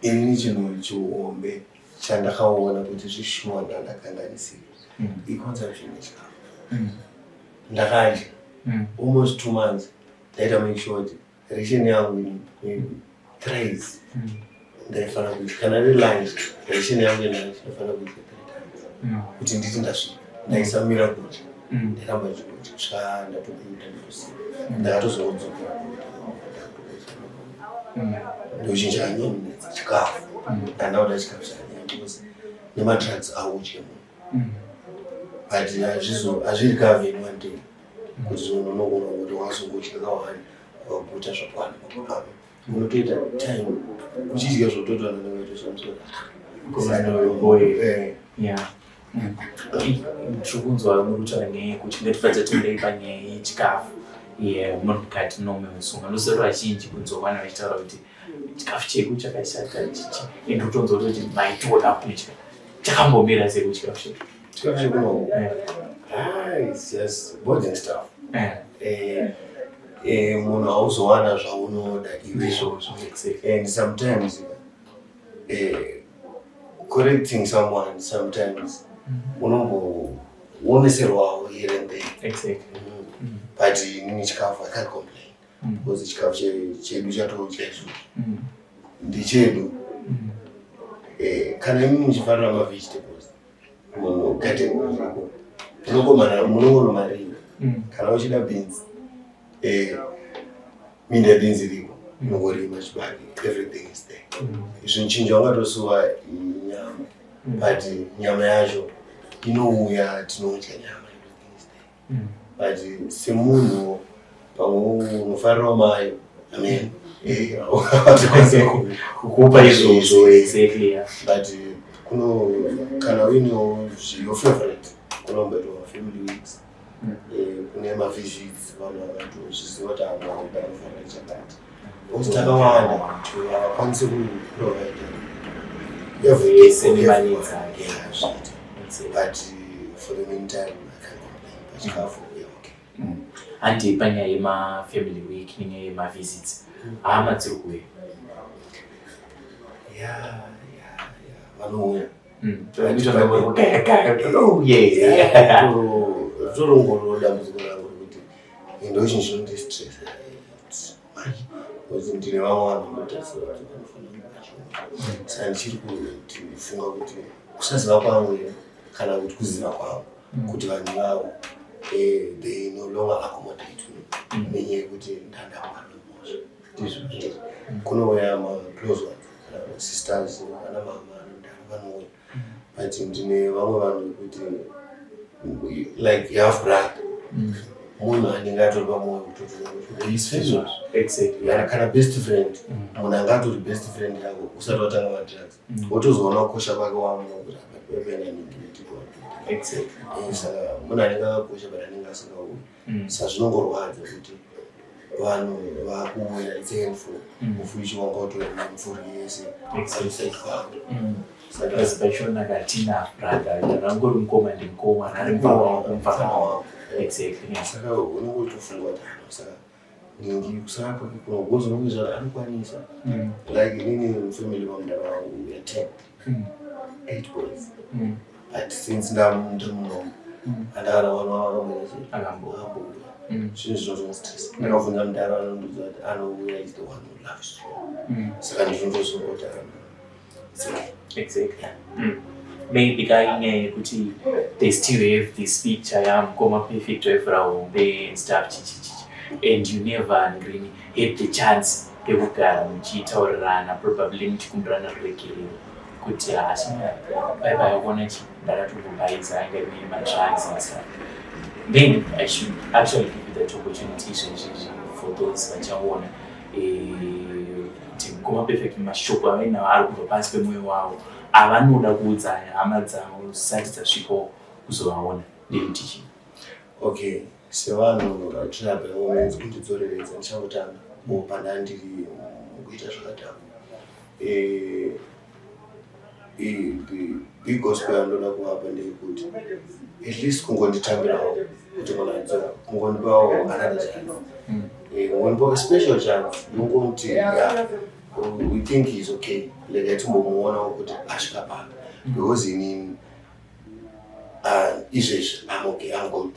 inini chinhu chiuombe chandakaona kuti zvishuwa ndandakanganisira iconsumption yechikafu. Ndakadya almost 2 months ndaita make sure kuti ration yangu thrice ndaifanira kuti kana ri lunch ration yangu yenunch ndaifanira kuita 3 times kuti nditi ndasvika ndaisamira kuti ndaramba chikuti kusvika ndatokuita nditosiya ndakatozodzokera ndochinja nyama dzechikafu ndandaoda chikafu chanyama because nemadrugs auche but hazvirikave in one day kuti unogona kuti wasungudya kawani wakuita zvakwana unotoita time uchidya zvototwana ndichikunzwa murikutaura nyaya yekuti ndatifanira tindei panyaya yechikafu munhukati nomusunga ndosero vazhinji kunzwa vana vachitaura kuti chikafu cheku chakashata chichi ende kutonzwa kuti maitoda kudya chakambomira sei kuchikafu cheku chikafu chekuno it's just boarding stuff munhu hauzowana zvaunoda ivezvo and sometimes correcting someone sometimes unombooneserwawo here and there. Exactly. But inini chikafu I can't complain because chikafu chedu chatodya izvozvo ndechedu. Kana imi muchifarira mavegetables garden iriko munongona marima kana uchida beans minda beans iriko unongorima chibage everything is there. Zvinchinja ungatosuwa nyama but nyama yacho inouya tinodya nyama everything is there. But semunhu pamwe unofarirawo mayo amen kukupa izvozvo exactly. But kuno kana uinewo your favorite kunombeto family weeks kune mavisits vanhu vakatozviziva kuti ava vanofanira chakati because takawanda havakwanisi kuprovide everything. But for the meantime I can't complain pachikafu okay. Handi panyaya yemafamily week nenyaya yemavisits hama dziri kuuya vanouya zvorongoro dambudziko rangu rekuti ndochinhu chinondistressa because ndine vamwe vanhu vanotarisira kuti vanofanira kuvachionga saka ndichiri kufunga kuti kusaziva kwangu kana kuti kuziva kwangu kuti vanhu vavo they no longer accommodate me nenyaya yekuti ndandakwanamosha kunouya maclose ones sisters ana mama vanouya but ndine vamwe vanhu vekuti like you have brother munhu anenge atori pamwoyo kutoti kana best friend munhu anga atori best friend yako usati watanga madrugs wotozoona kukosha kwake wamunokuti saka munhu anenge akakosha but anenge asingauyi saka zvinongorwadza kuti vanhu vakuuya it's handful ufuichi wanga utori mumvuri yese pachona katina brother rangori mukoma ndimukoma ari mumvara wako exactly. Saka unongotofunga kuti saka ningi kusaka kwake kunogozo nomizvara anokwanisa like inini mufamily vamudara vangu we are 8 boys but since ndiri munomu handakana vanhu vavakamwena akambouya zvinhu zvinozondistress ndakabvunza mudara anondiudza kuti anouya is the one who loves you saka ndizvondosunga kuti exactly. Maybe nyaya yekuti they still have this picture yamukoma perfect wefurahombe and stuff chichichichi and you never really had the chance yekugara muchitaurirana probably muchikumbirana rurekerero kuti bye yakuona chi ndakatongobaiza anga ine madrugs and stuff. Then I should actually give you the that opportunity for those vachaona kuti Goma Perfect mashoko avena ari kubva pasi pemwoyo wavo avanoda kuudza hama dzavo zisati dzasvikawo kuzovaona ndeyutichi. Okay, sevanhu vatirape women's kundidzoreredza ndichangotanga pana ndiri kuita zvakadaro. The gospel yandoda kuvapa ndeyekuti at least kungonditambirawo kuti munhu adzoka kungondipawo another chance. Kungondipawo a special chance yokungoti we think he's okay, like atimbomuonawo kuti asvika pano because inini izvezvi I'm okay, I'm good.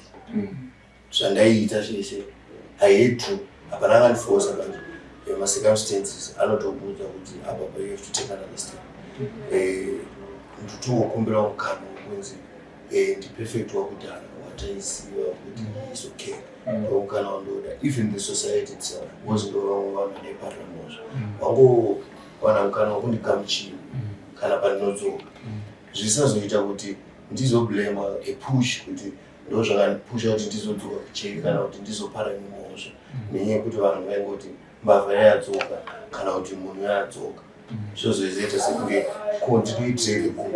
Zvandaiita zvese I had to hapana akandiforsa kanje circumstances anotokuudza kuti apa you have to take another step. Nditokumbira mukana wekunzi ndiperfect wakudhara wataiziva kuti is okay. Mukana wandoda even the society itself wasn't wrong vanhu neparamozva wangowana mukana wakundigamuchira kana pandinodzoka zvisazoita kuti ndizoblema a push kuti ndo zvakandipusha kuti ndizodzoka kucheki kana kuti ndizopara nemozva nenyaya yekuti vanhu vaingoti mbavha yadzoka kana kuti munhu yadzoka zvozoita sekunge continuitreke kuti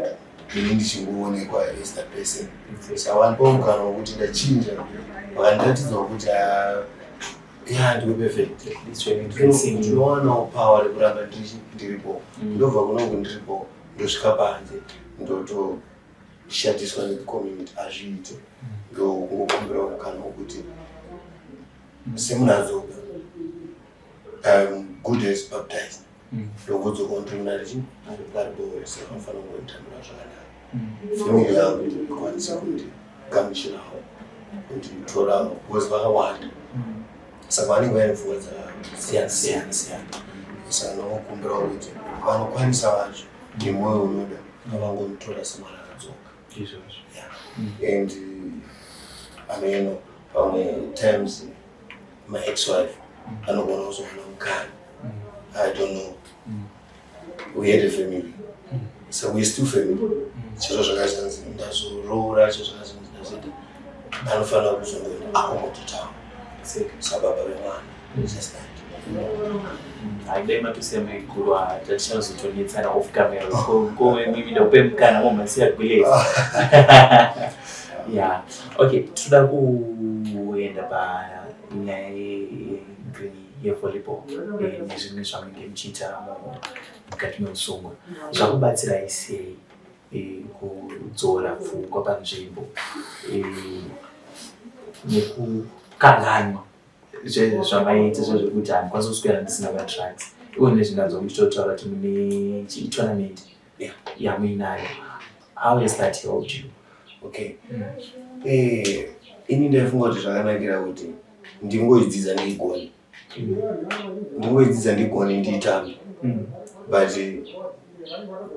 ini ndichingoonekwa as the person. Saka vandipawo mukana wokuti ndachinja vakandiratidza kuti ndiwe perfect. Ndinowanawo power rekuramba ndiripo ndobva kunonge ndiripo ndosvika panze ndotoshatiswa necommunity azviite ndokungokumbirawo mukana wokuti semunhu adzoka good as baptized ndokudzoka ndirimunarichi ariparibore saka anofanira kungoitambira zvakanaka family yangu ikwanise kundigamuchirawo kunditorawo because vakawanda saka vanenge vaine pfungwa dzakasiyana siyana. Saka ndinokumbirawo kuti vanokwanisa vacho nemwoyo unoda ngavangonditora semwana akadzoka. And pamwe times my ex-wife anogona kuzowana mukana. I don't know. We had a family. So we're still family. Chiro zvakazanzi ndazoroora chiro zvakazanzi ndazoti anofanira kuzongoenda akomototawo sababa vemwana. Just that. Haidema tuseme kurwa tatichazotonetsana off camera ko mimi ndope mukana momasiya gweleza. Yeah. Okay, toda kuenda panyaya yevolleyball nezvimwe zvamunenge muchiita mukati meusungwa zvakubatsirai sei kudzora pfungwa panzvimbo nekukanganywa zvamaita zvekuti handikwanisi kuswera ndisina matracks iwo nezvinanzo muchitotaura kuti mune tournament yamuinayo. How has that helped you? Okay. Ini ndaifunga kuti zvakanakira kuti ndingoidzidza ndigoni. Ndingoidzidza ndigoni ndiitambe. But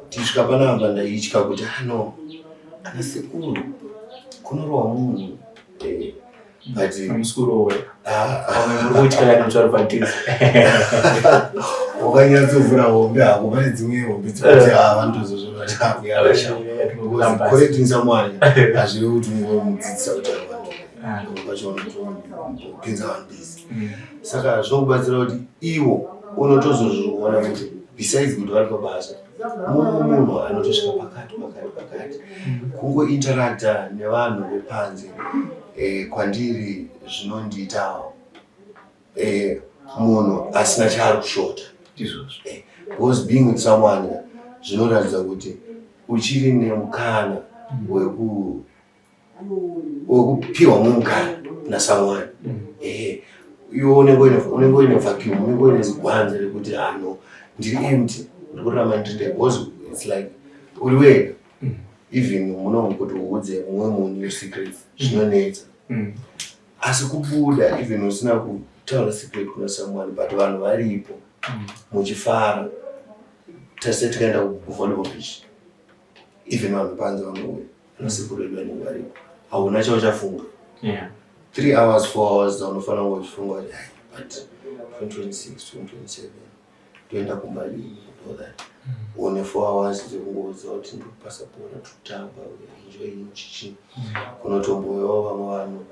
tisvika panapa ndaitya kuti no ana sekuru kunorowa munhu. But musikurowe murikutyaya nemucharifantizi wakanyatsovhura hombe hako pane dzimwe hombe dzekuti vanotozvozvakorrecting someone hazvive kuti ungomudzidzisa kuti pachonopinza vanhu busy. Saka zvinokubatsira kuti iwo unotozozviona kuti besides kuti vari pabasa munhu anotosvika pakati kungointeracta nevanhu vepanze. Kwandiri zvinondiitawo munhu asina chaari kushota. Because being with someone zvinoratidza kuti uchiri nemukana wekupiwa mumukana nasomeone. Iwe unenge uine vacuum, unenge uine zigwanza rekuti no ndiri empty ndikurarama ndiri because it's like uri wega. Even munhu kuti uudze mumwe munhu your secrets zvinonetsa. Asi kubuda even usina kutaura secret kuna someone but vanhu varipo muchifara. Tase tikaenda kuvolleyball pitch even vanhu panze vanouya nasekuru vedu vanenge varipo hauna chauchafunga. 3 hours 4 hours dzaunofanira kungochifunga but 2026 2027 toenda kumbali all that. One 4 hours dzekungoudza kuti ndikupasa pona tutamba enjoy chichi kunotomboyawo vamwe vanhu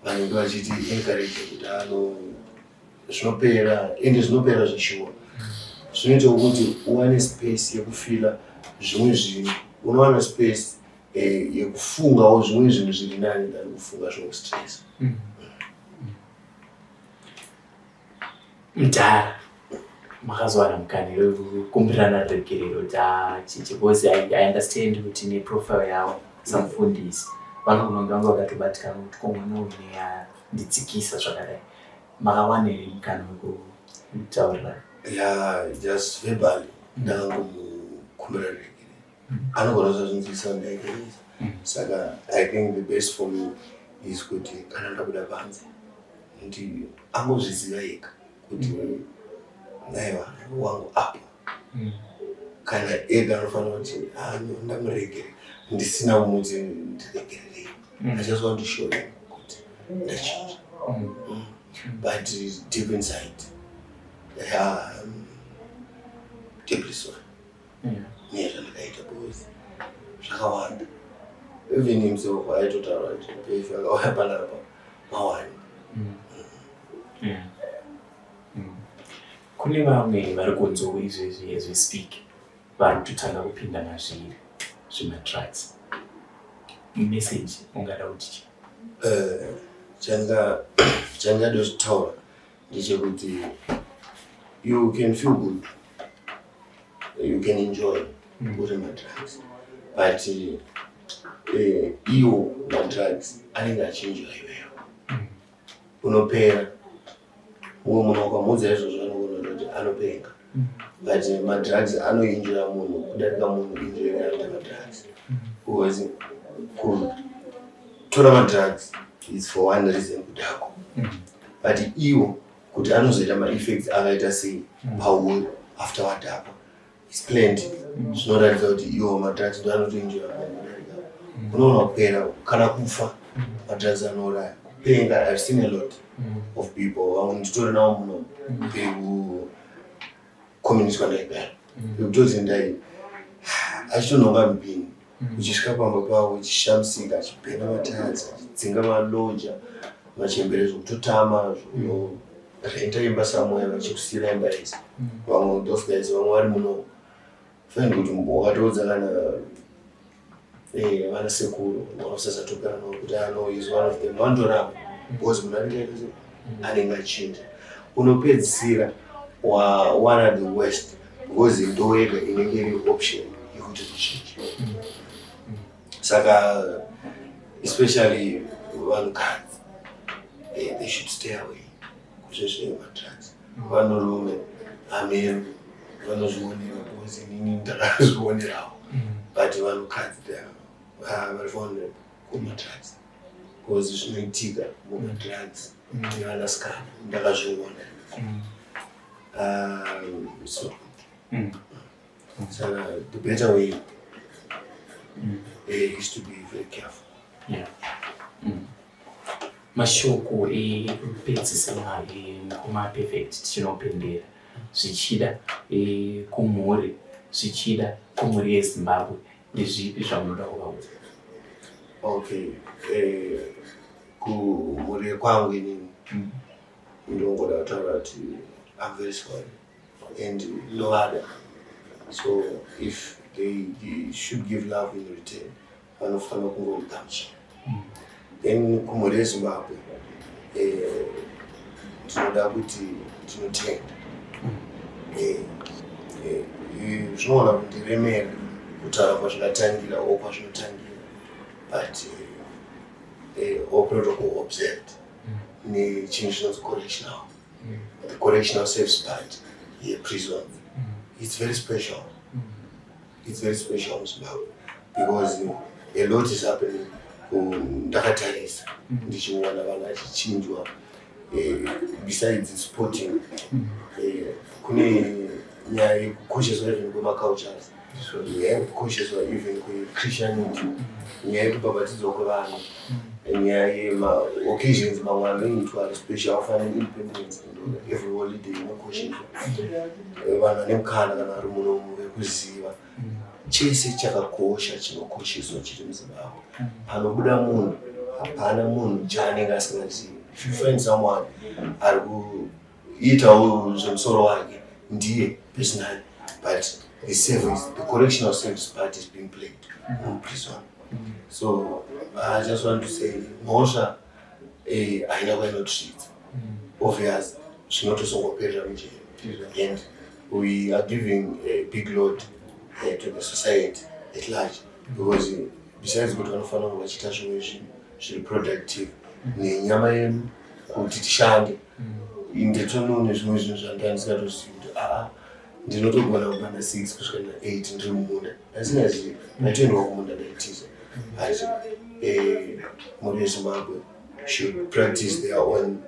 vanenge vachiti encourage kuti zvinopera ende zvinopera zveshuwa. Zvinoita kuti uwane space yekufila zvimwe zvinhu, unowana space yekufungawo zvimwe zvinhu zviri nani than kufunga zvinokustress. Mudhara makazowana mukana wekukumbirana regerero because I understand kuti neprofile yavo samufundisi vanogona kunge vakatobatikana kuti komwana uyu nditsikisa zvakadai. Makawanei mukana wekutaurira? Just verbally ndakangomukumbira regerero. Anogona kuzvinzwisa ndaikeresa. Saka I think the best for me is kuti kana ndabuda panze kuti angozviziva ega kuti naiva wangu apa. Kana ega anofanira kuti ndamuregere ndisina kumuti ndiregererei. I just want to show him kuti ndachinja. But deep inside deeply sorry. Nezvandakaita because zvakawanda. Even himself aitotaura kuti pefi akauya panapa mawani. Kune vamwe vari kunzwa izvezvi as we speak vari kutotanga kupinda mazviri zvimatracks. Message ungada kuti changada kutaura ndechekuti you can feel good, you can enjoy kuti madrugs, but iwo madrugs anenge achinjwa iweyo unopera. Mumwe munhu ukamudza izvozvo anogona kuti anopenga, but madrugs anoinjira munhu kudarika munhu injira inoita madrugs. Because kutora madrugs is for one reason kudako, but iwo kuti anozoita ma-effects akaita sei pauri after wadhakwa is plenty. Zvinoratidza kuti iwo madrugs ndo anotoinjira munhu kudarika. Unoona kupera kana kufa madrugs anouraya. Kupenga I've seen a lot of people. Vamwe nditori nawo muno pekucommunity kwandagara pekutoti ndai achitononga mupini uchisvika pamba pavo uchishamisika achipenda matadzi achidzinga maloja machembere zvokutotama zvorenta imba samoya vachikusiyira imba isi. Vamwe those guys vamwe vari muno faini kuti wakatoudza kana vana sekuru vausasatogara navo kuti is one of them vandoramba because munhu anenge achinja. Unopedzisira one of the worst because ndo yega inenge iri option yekuti kuchinja. Saka especially vanhukadzi they should stay away kuzvezvinenge madrugs. Vanhurume amen vanozvionera because inini ndakazvionerawo, but vanhukadzi vari vulnerable kumadrugs because zvinoitika mumadrugs nevanasikana ndakazviona. So the better way is to be very careful. Mashoko ekupedzisira kuma-perfect tinopendera zvichida kumhuri, zvichida kumhuri yeZimbabwe, ndezvipi zvamunoda kuvaudza? Okay, kumhuri kwangu inini ndinongoda kutaura kuti I'm very sorry and novada. So if they should give love in return, vanofanira kungogamuchira. Then kumhuri yeZimbabwe tinoda kuti tinotenda. Zvinoona kundiremera kutaura kwazvakatangira o kwazvinotangira, but protocol observed nechinhu chinonzi correctional. The correctional safe part prison. It's very special. It's very special in Zimbabwe because a lot is happening. Ndakatarisa ndichiona vanhu vachichinjwa besides sporting. Kune nyaya yekukosheswa even kwemacultures, nyaya yekukosheswa even kweChristianity, nyaya yekubhabhatidzwa kwevanhu, nyaya yema-occasions mamwe anoitwa special ofana independence, every holiday inokosheswa. Vanhu vane mukana kana vari munomu vekuziva chese chakakosha chinokosheswa chiri muZimbabwe. Panobuda munhu hapana munhu chaanenge asingazivi. If you find someone ari kuitawo zvemusoro wake ndiye personally, but the service, the correctional service part is being played in prison. So I just want to say mhosva haina kwainotosvitsa. Obvious zvinotozongoperera mujeri, and we are giving a big load to the society at large, because besides kuti vanofanira kunge vachiita zvimwe zviri productive nenyama yenu kuti tishande. Ndetonoone zvimwe zvinhu zvandandisingatozivi kuti ndinotogona kuba na6 kusvika na8 ndiri mumunda ndasingazivi, ndaitoendwa kumunda ndaitiza. But muri veZimbabwe should practice their own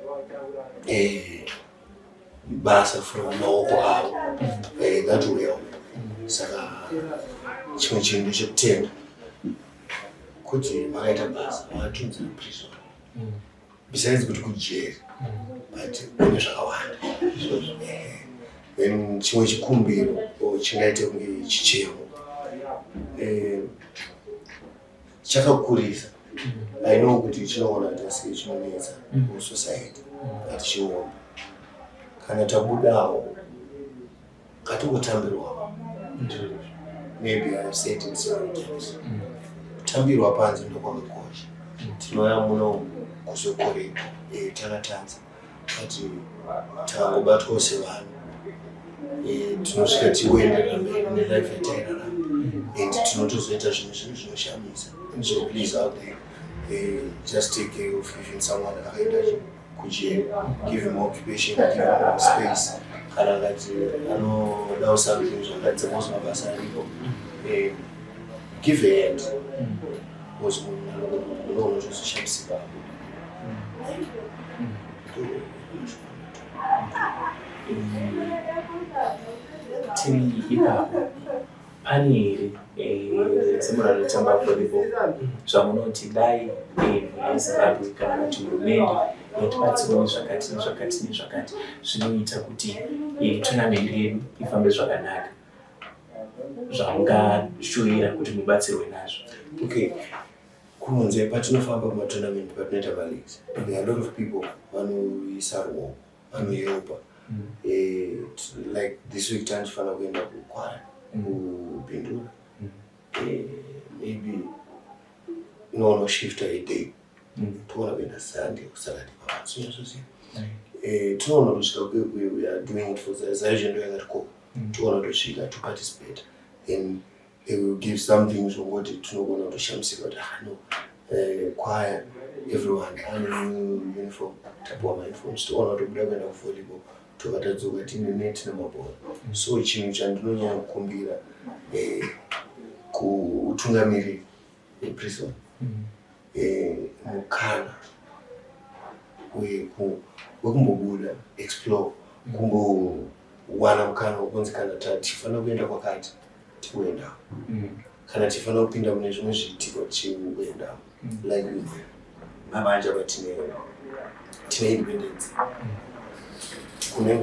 basa from maoko avo, that will help. Saka chimwe chinhu chekutenda kuti vakaita basa vatunza prison, besides kuti kujeri, but kune zvakawanda. Then chimwe chikumbiro chingaite kunge chichemo chakakurisa. I know kuti chinoona kuti chinonetsa musociety, but chiomba kana tabudawo katongotambirwawo. Maybe I've said it several times. Kutambirwa panze ndokwakakosha. Tinouya muno kuzokoreka takatadza, but takangobatwawo sevanhu tinosvika tienderera mberi nelife yatairarama, and tinotozoita zvinhu zvinoshamisa. So please out there, just take care of even someone akaenda kujeri, give him occupation, give him space. Kana ngati anodawo something zvakadzama mabasa aripo, give a hand, because munhu unoona zvozoshamisa tiri ipapo pane semurano tamba volleyball zvamunoti dai eZimbabwe kana kuti hurumende yatibatsirawo zvakati nezvakati nezvakati zvinoita kuti tournament yedu ifambe zvakanaka, zvamungashuvira kuti mubatsirwe nazvo. Okay, kunze patinofamba kumatournament patinoita maleagues, there are a lot of people vanoisa ruoko, vanoyeopa. Like this week tandifanira kuenda kukwara kupindura, maybe unoona shifta a day, toona kuenda Sunday kusakati pamatsunyazvoziva. Toona kusvika we are doing it for zaizvendo yakatiko, toona kutosvika to participate, and they will give something zvongoti tinogona kutoshamisika kuti no, choir, everyone ane uniform, tapuwa mauniforms, toona kutobuda kuenda kuvolleyball tokatadzoka tine net nemabhora. So chinhu chandinonyanya kukumbira kutungamiriri weprison, mukana wekumbobuda explore, kumbowana mukana wekunzi kana tifanira kuenda kwakati tikuendawo, kana tifanira kupinda mune zvimwe zviitiko tichiendawo. Like mabanja patine independence, kune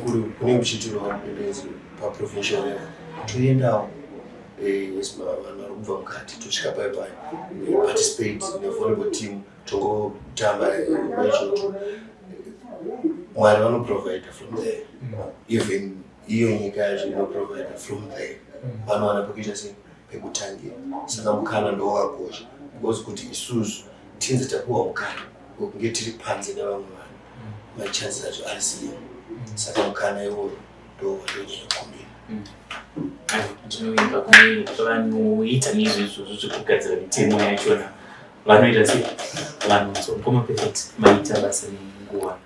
kuchiitirwa independence paprovincial level, toendawo vanhu vari kubva mukati tosvika paipai participate nevolleyball team, tongotamba nechoto. Mwari vanoprovide from there, even iyo nyika yazvo inoprovide from there. Vanowana pekuita sei, pekutangira. Saka mukana ndowakakosha, because kuti isusu tinzi tapuwa mukana wekunge tiri panze nevamwe vanhu, machances acho ari slim. Saka mukana iwoyo ndonyanya kukumbira. Tinoimba kune vanoita nezvezvozvo zvekugadzira mitemo yachona, vanoita sei? Vanonzo Mukoma Perfect maita basa nenguva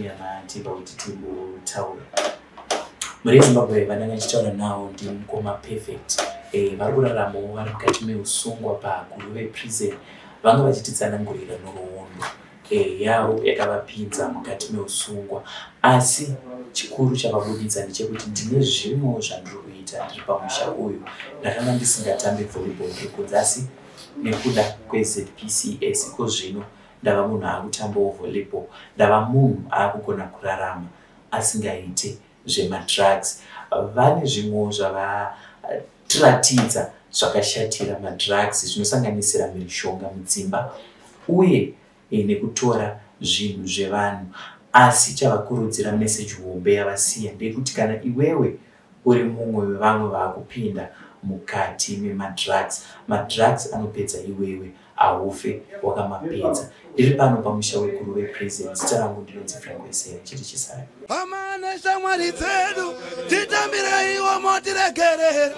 yamatimba kuti timbotaura. Muri yeZimbabwe vanenge vachitaura nawo ndi Mukoma Perfect, vari kuraramawo vari mukati meusungwa paGuruve Prison, vanga vachititsanangurira nhoroondo yavo yakavapinza mukati meusungwa. Asi chikuru chavabuditsa ndechekuti ndine zvimwewo zvandiri kuita ndiri pamusha uyu. Ndakanga ndisingatambe volleyball records, asi nekuda kweZPCS iko zvino ndava munhu akutambawo volleyball, ndava munhu akugona kurarama asingaite zvemadrugs. Vane zvimwewo zvavatiratidza zvakashatira madrugs, zvinosanganisira mishonga mudzimba, uye nekutora zvinhu zvevanhu. Asi chavakurudzira message hombe yavasiya ndekuti kana iwewe uri mumwe wevamwe vakupinda mukati memadrugs, madrugs anopedza iwewe, haufe wakamapedza. Ndiri pano pamusha weGuruve Prison. Zita rangu ndinonzi Frank Wesere. Chiri chisara amane shamwari dzedu titambire iwo motiregerera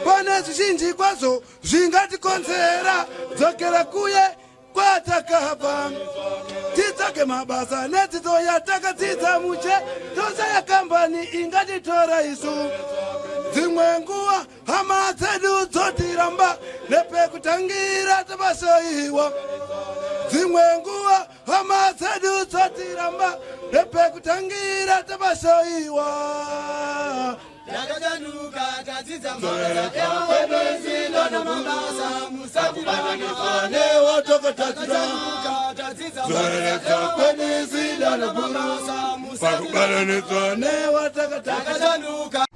pane zvizhinji kwazvo zvingatikonzera dzokera kuye kwatakabva titsvake mabasa nedzidzo yatakadzidza muche tose yakambani ingatitora isu dzimwe nguva hama dzedu dzotiramba nepekutangira tabashoiwa dzimwe nguva hama dzedu dzotiramba nepekutangira tabashoiwa yakajanuka tadzidza mabasa ewebezindo namabasa musakubananidzwa newotokotadzira tadzidza kwebezindo namabasa musakubananidzwa newotokotadzira.